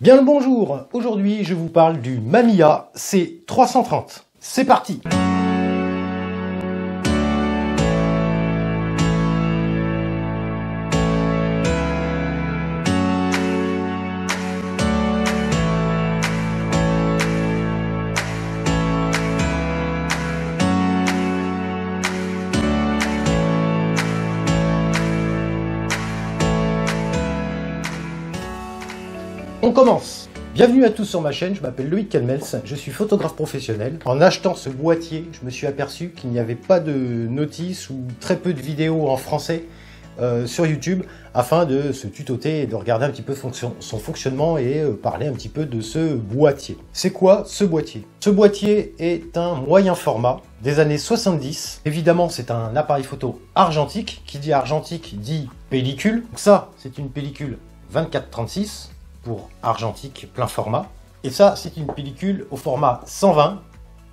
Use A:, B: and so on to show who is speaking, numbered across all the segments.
A: Bien le bonjour, aujourd'hui je vous parle du Mamiya C330. C'est parti! On commence. Bienvenue à tous sur ma chaîne, je m'appelle Loïc Calmels, je suis photographe professionnel. En achetant ce boîtier, je me suis aperçu qu'il n'y avait pas de notice ou très peu de vidéos en français sur YouTube afin de se tutoter et de regarder un petit peu son fonctionnement et parler un petit peu de ce boîtier. C'est quoi ce boîtier? Ce boîtier est un moyen format des années 70. Évidemment, c'est un appareil photo argentique. Qui dit argentique dit pellicule. Donc ça, c'est une pellicule 24-36. Pour argentique plein format. Et ça, c'est une pellicule au format 120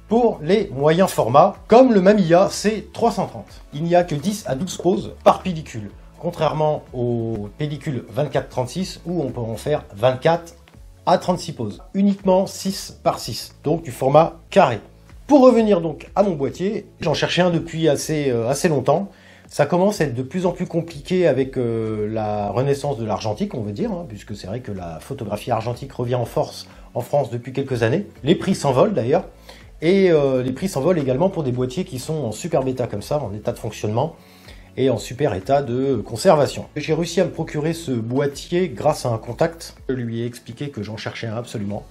A: pour les moyens formats, comme le Mamiya C330. Il n'y a que 10 à 12 poses par pellicule, contrairement aux pellicules 24-36 où on peut en faire 24 à 36 poses. Uniquement 6 par 6, donc du format carré. Pour revenir donc à mon boîtier, j'en cherchais un depuis assez longtemps. Ça commence à être de plus en plus compliqué avec la renaissance de l'argentique, on veut dire, hein, puisque c'est vrai que la photographie argentique revient en force en France depuis quelques années. Les prix s'envolent d'ailleurs, et les prix s'envolent également pour des boîtiers qui sont en super bêta comme ça, en état de fonctionnement, et en super état de conservation. J'ai réussi à me procurer ce boîtier grâce à un contact. Je lui ai expliqué que j'en cherchais un absolument.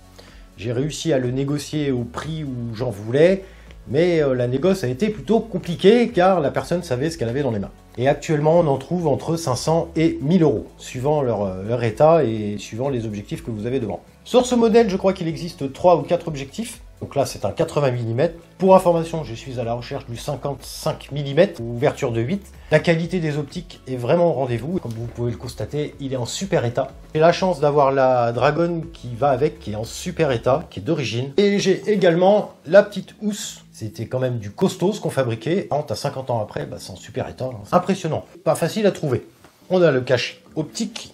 A: J'ai réussi à le négocier au prix où j'en voulais, mais la négoce a été plutôt compliquée car la personne savait ce qu'elle avait dans les mains. Et actuellement, on en trouve entre 500 et 1000 euros, suivant leur état et suivant les objectifs que vous avez devant. Sur ce modèle, je crois qu'il existe 3 ou 4 objectifs. Donc là, c'est un 80 mm. Pour information, je suis à la recherche du 55 mm, ouverture de 8. La qualité des optiques est vraiment au rendez-vous. Comme vous pouvez le constater, il est en super état. J'ai la chance d'avoir la Dragon qui va avec, qui est en super état, qui est d'origine. Et j'ai également la petite housse. C'était quand même du costaud ce qu'on fabriquait. 40 à 50 ans après, c'est en super état. Impressionnant. Pas facile à trouver. On a le cache optique.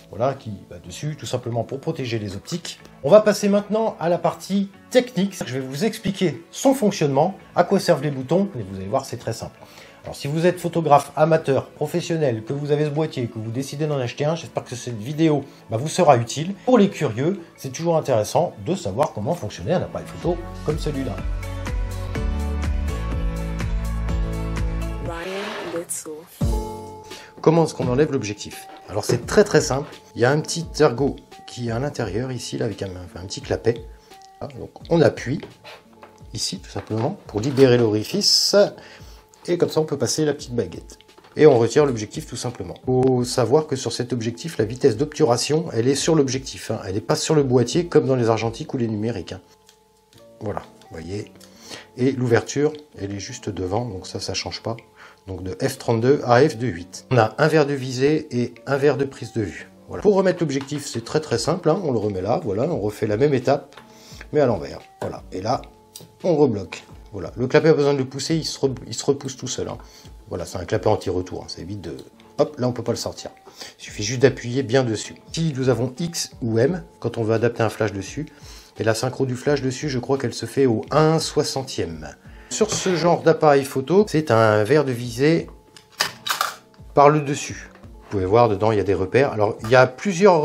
A: Voilà, qui va dessus, tout simplement pour protéger les optiques. On va passer maintenant à la partie technique. Je vais vous expliquer son fonctionnement, à quoi servent les boutons, et vous allez voir, c'est très simple. Alors, si vous êtes photographe amateur, professionnel, que vous avez ce boîtier, que vous décidez d'en acheter un, j'espère que cette vidéo vous sera utile. Pour les curieux, c'est toujours intéressant de savoir comment fonctionnait un appareil photo comme celui-là. Comment est-ce qu'on enlève l'objectif? Alors c'est très simple, il y a un petit ergot qui est à l'intérieur ici là, avec un petit clapet. Donc on appuie ici tout simplement pour libérer l'orifice et comme ça on peut passer la petite baguette. Et on retire l'objectif tout simplement. Il faut savoir que sur cet objectif, la vitesse d'obturation elle est sur l'objectif, elle n'est pas sur le boîtier comme dans les argentiques ou les numériques. Voilà, vous voyez. Et l'ouverture elle est juste devant, donc ça change pas. Donc de f32 à f2.8. On a un verre de visée et un verre de prise de vue. Voilà. Pour remettre l'objectif, c'est très simple. On le remet là, voilà, on refait la même étape, mais à l'envers. Voilà. Et là, on rebloque. Voilà. Le clapet a besoin de le pousser, il se repousse tout seul. Voilà, c'est un clapet anti-retour. Ça évite de... Hop, là on peut pas le sortir. Il suffit juste d'appuyer bien dessus. Si nous avons X ou M, quand on veut adapter un flash dessus, et la synchro du flash dessus, je crois qu'elle se fait au 1/60e. Sur ce genre d'appareil photo, c'est un verre de visée par le dessus. Vous pouvez voir dedans, il y a des repères. Alors, il y a plusieurs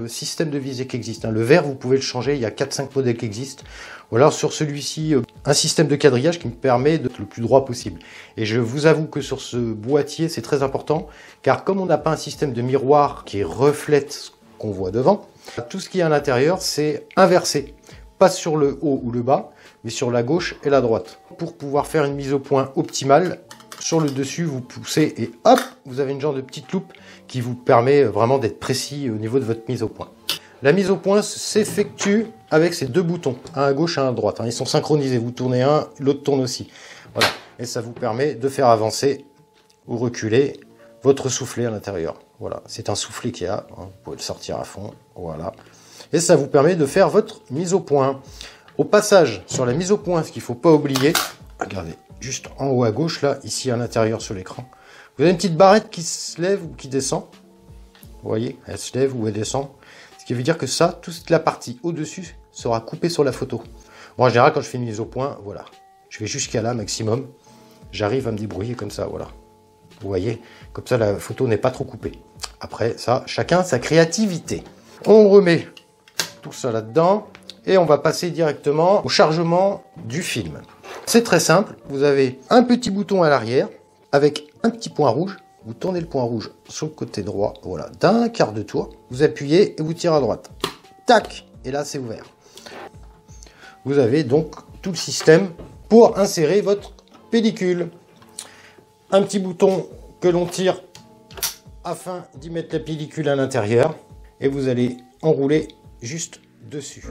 A: systèmes de visée qui existent. Le verre, vous pouvez le changer. Il y a 4-5 modèles qui existent. Ou alors, sur celui-ci, un système de quadrillage qui me permet d'être le plus droit possible. Et je vous avoue que sur ce boîtier, c'est très important. Car comme on n'a pas un système de miroir qui reflète ce qu'on voit devant, tout ce qui est à l'intérieur, c'est inversé. Pas sur le haut ou le bas, mais sur la gauche et la droite. Pour pouvoir faire une mise au point optimale, sur le dessus, vous poussez et hop, vous avez une genre de petite loupe qui vous permet vraiment d'être précis au niveau de votre mise au point. La mise au point s'effectue avec ces deux boutons, un à gauche et un à droite. Ils sont synchronisés, vous tournez un, l'autre tourne aussi. Voilà. Et ça vous permet de faire avancer ou reculer votre soufflet à l'intérieur. Voilà, c'est un soufflet qu'il y a, vous pouvez le sortir à fond, voilà. Et ça vous permet de faire votre mise au point. Au passage, sur la mise au point, ce qu'il ne faut pas oublier, regardez, juste en haut à gauche, là, ici à l'intérieur sur l'écran, vous avez une petite barrette qui se lève ou qui descend. Vous voyez, elle se lève ou elle descend. Ce Ce qui veut dire que ça, toute la partie au-dessus sera coupée sur la photo. Moi, en général, quand je fais une mise au point, voilà. Je vais jusqu'à là, maximum. J'arrive à me débrouiller comme ça, voilà. Vous voyez, comme ça, la photo n'est pas trop coupée. Après, ça, chacun sa créativité. On remet tout ça là-dedans et on va passer directement au chargement du film. C'est très simple. Vous avez un petit bouton à l'arrière avec un petit point rouge. Vous tournez le point rouge sur le côté droit, voilà, d'un quart de tour. Vous appuyez et vous tirez à droite. Tac! Et là, c'est ouvert. Vous avez donc tout le système pour insérer votre pellicule. Un petit bouton que l'on tire afin d'y mettre la pellicule à l'intérieur. Et vous allez enrouler juste dessus.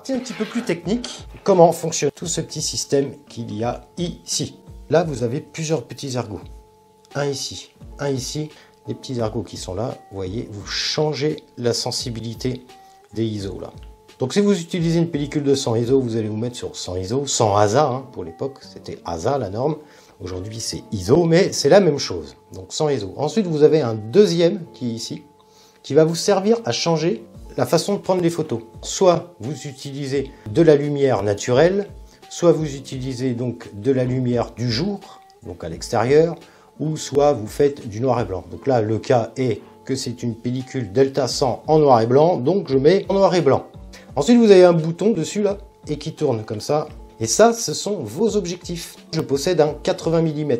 A: Un petit peu plus technique, comment fonctionne tout ce petit système qu'il y a ici. Là, vous avez plusieurs petits ergots. Un ici, les petits ergots qui sont là. Vous voyez, vous changez la sensibilité des ISO là. Donc, si vous utilisez une pellicule de 100 ISO, vous allez vous mettre sur 100 ISO, 100 ASA, hein, pour l'époque, c'était ASA la norme. Aujourd'hui, c'est ISO, mais c'est la même chose. Donc, 100 ISO. Ensuite, vous avez un deuxième qui est ici, qui va vous servir à changer la façon de prendre les photos. Soit vous utilisez de la lumière naturelle, soit vous utilisez donc de la lumière du jour, donc à l'extérieur, ou soit vous faites du noir et blanc. Donc là, le cas est que c'est une pellicule Delta 100 en noir et blanc, donc je mets en noir et blanc. Ensuite, vous avez un bouton dessus là, et qui tourne comme ça. Et ça, ce sont vos objectifs. Je possède un 80 mm.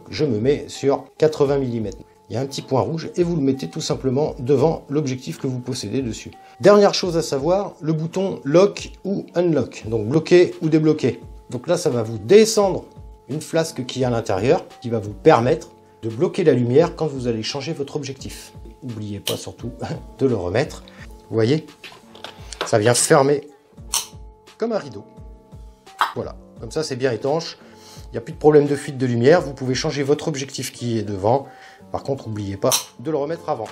A: Je me mets sur 80 mm. Il y a un petit point rouge et vous le mettez tout simplement devant l'objectif que vous possédez dessus. Dernière chose à savoir, le bouton Lock ou Unlock, donc bloquer ou débloquer. Donc là, ça va vous descendre une flasque qui est à l'intérieur, qui va vous permettre de bloquer la lumière quand vous allez changer votre objectif. N'oubliez pas surtout de le remettre. Vous voyez, ça vient fermer comme un rideau. Voilà, comme ça c'est bien étanche. Il n'y a plus de problème de fuite de lumière. Vous pouvez changer votre objectif qui est devant. Par contre, n'oubliez pas de le remettre avant.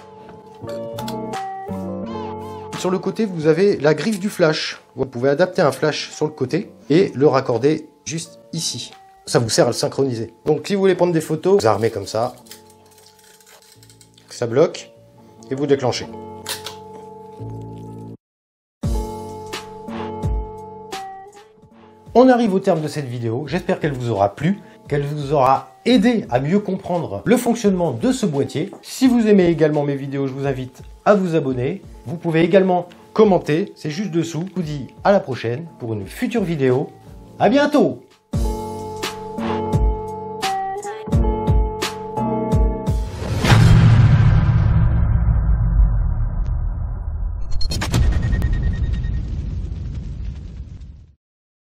A: Sur le côté, vous avez la griffe du flash. Vous pouvez adapter un flash sur le côté et le raccorder juste ici. Ça vous sert à le synchroniser. Donc, si vous voulez prendre des photos, vous armez comme ça. Ça bloque et vous déclenchez. On arrive au terme de cette vidéo. J'espère qu'elle vous aura plu, qu'elle vous aura aidé à mieux comprendre le fonctionnement de ce boîtier. Si vous aimez également mes vidéos, je vous invite à vous abonner. Vous pouvez également commenter, c'est juste dessous. Je vous dis à la prochaine pour une future vidéo. À bientôt!